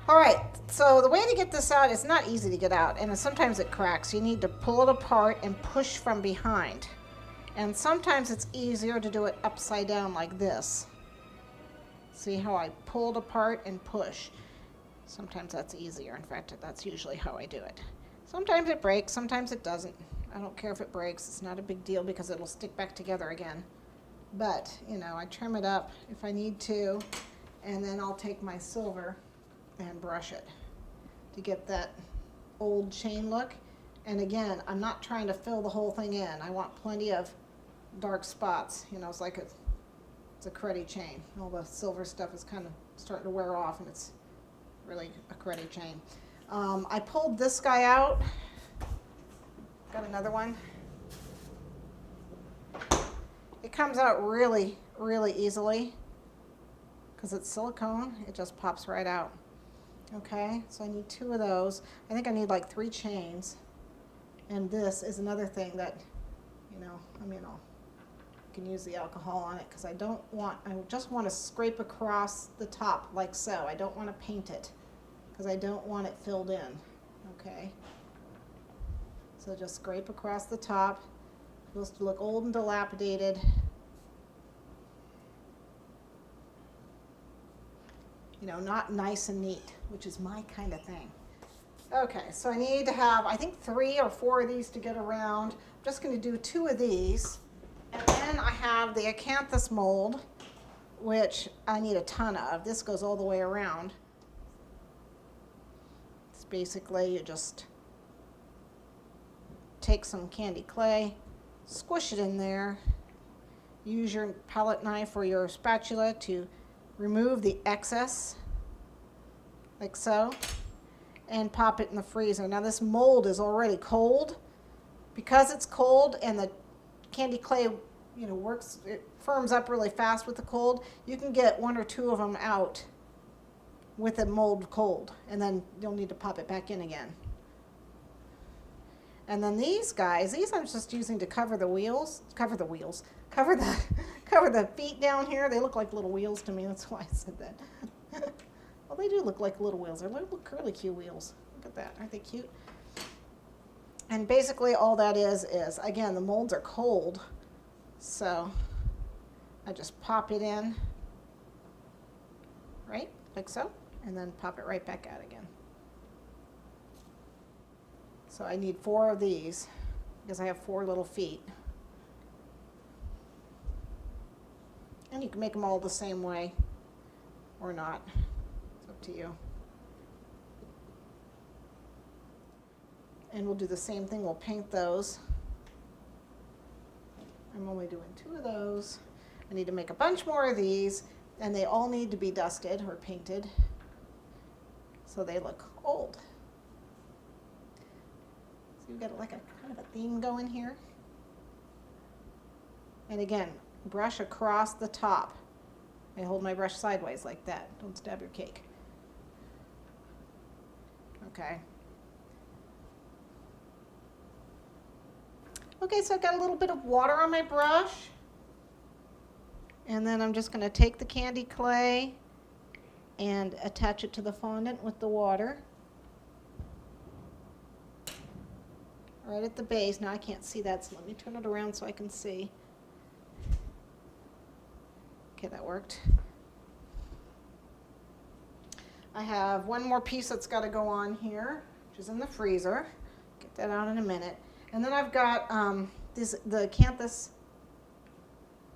All right, so the way to get this out, it's not easy to get out, and sometimes it cracks. You need to pull it apart and push from behind. And sometimes it's easier to do it upside down like this. See how I pulled apart and push? Sometimes that's easier. In fact, that's usually how I do it. Sometimes it breaks, sometimes it doesn't. I don't care if it breaks. It's not a big deal because it'll stick back together again. But, you know, I trim it up if I need to, and then I'll take my silver and brush it to get that old chain look. And again, I'm not trying to fill the whole thing in. I want plenty of dark spots. You know, it's like it's a cruddy chain. All the silver stuff is kind of starting to wear off, and it's really a cruddy chain. I pulled this guy out. Got another one. It comes out really, really easily because it's silicone. It just pops right out. Okay, so I need 2 of those. I think I need like 3 chains. And this is another thing that, you know, I mean, I can use the alcohol on it because I just want to scrape across the top like so. I don't want to paint it because I don't want it filled in. Okay, so just scrape across the top. It's supposed to look old and dilapidated. You know, not nice and neat, which is my kind of thing. Okay, so I need to have, I think 3 or 4 of these to get around. I'm just going to do 2 of these. And then I have the acanthus mold, which I need a ton of. This goes all the way around. It's basically you just take some candy clay, squish it in there, use your palette knife or your spatula to remove the excess, like so, and pop it in the freezer. Now this mold is already cold. Because it's cold and the candy clay, you know, it firms up really fast with the cold, you can get 1 or 2 of them out with the mold cold, and then you'll need to pop it back in again. And then these guys, these I'm just using to cover the feet down here. They look like little wheels to me. That's why I said that. Well, they do look like little wheels. They're little curly Q wheels. Look at that. Aren't they cute? And basically all that is again, the molds are cold. So I just pop it in, right, like so, and then pop it right back out again. So I need 4 of these because I have 4 little feet. And you can make them all the same way or not. It's up to you. And we'll do the same thing. We'll paint those. I'm only doing 2 of those. I need to make a bunch more of these, and they all need to be dusted or painted so they look old. So you've got like a kind of a theme going here. And again, brush across the top. I hold my brush sideways like that. Don't stab your cake. Okay. Okay, so I've got a little bit of water on my brush. And then I'm just going to take the candy clay and attach it to the fondant with the water. Right at the base. Now I can't see that, so let me turn it around so I can see. Okay, that worked. I have 1 more piece that's got to go on here, which is in the freezer. Get that out in a minute. And then I've got the acanthus,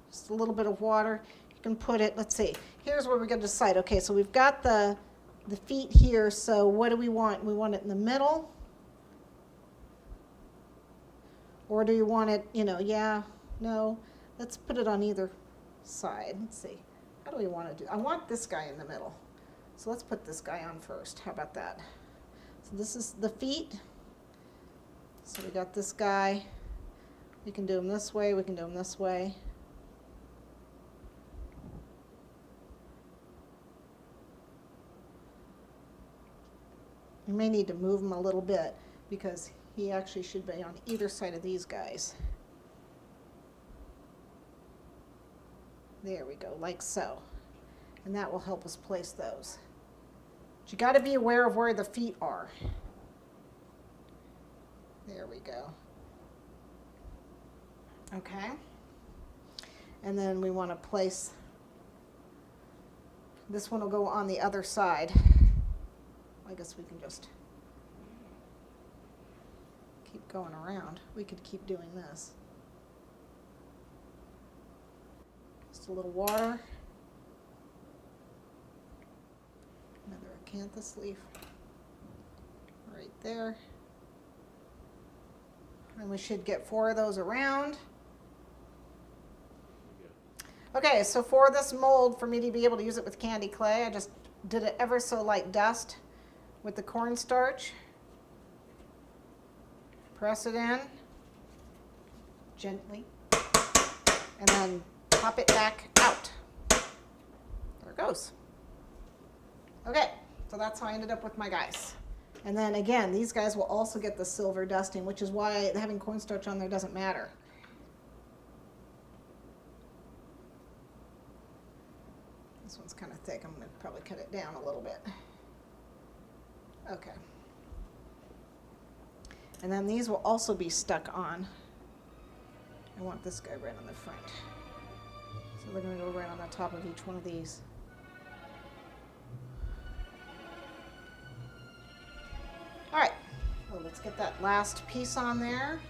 just a little bit of water. You can put it, let's see, here's where we're going to decide. Okay, so we've got the feet here, so what do we want? We want it in the middle? Or do you want it, you know, yeah, no? Let's put it on either side. Let's see, how do we want to do? I want this guy in the middle. So let's put this guy on first. How about that? So this is the feet. So we got this guy. We can do him this way. We can do him this way. You may need to move him a little bit because he actually should be on either side of these guys. There we go, like so. And that will help us place those You got to be aware of where the feet are. There we go. Okay. And then we want to place, this one will go on the other side. I guess we can just keep going around. We could keep doing this. Just a little water. Another acanthus leaf right there. And we should get 4 of those around. Okay, so for this mold, for me to be able to use it with candy clay, I just did it ever so light dust with the cornstarch. Press it in gently, and then pop it back out. There it goes. Okay, so that's how I ended up with my guys. And then again, these guys will also get the silver dusting, which is why having cornstarch on there doesn't matter. This one's kind of thick. I'm going to probably cut it down a little bit. Okay. And then these will also be stuck on. I want this guy right on the front. So they're going to go right on the top of each one of these. All right. Well, let's get that last piece on there.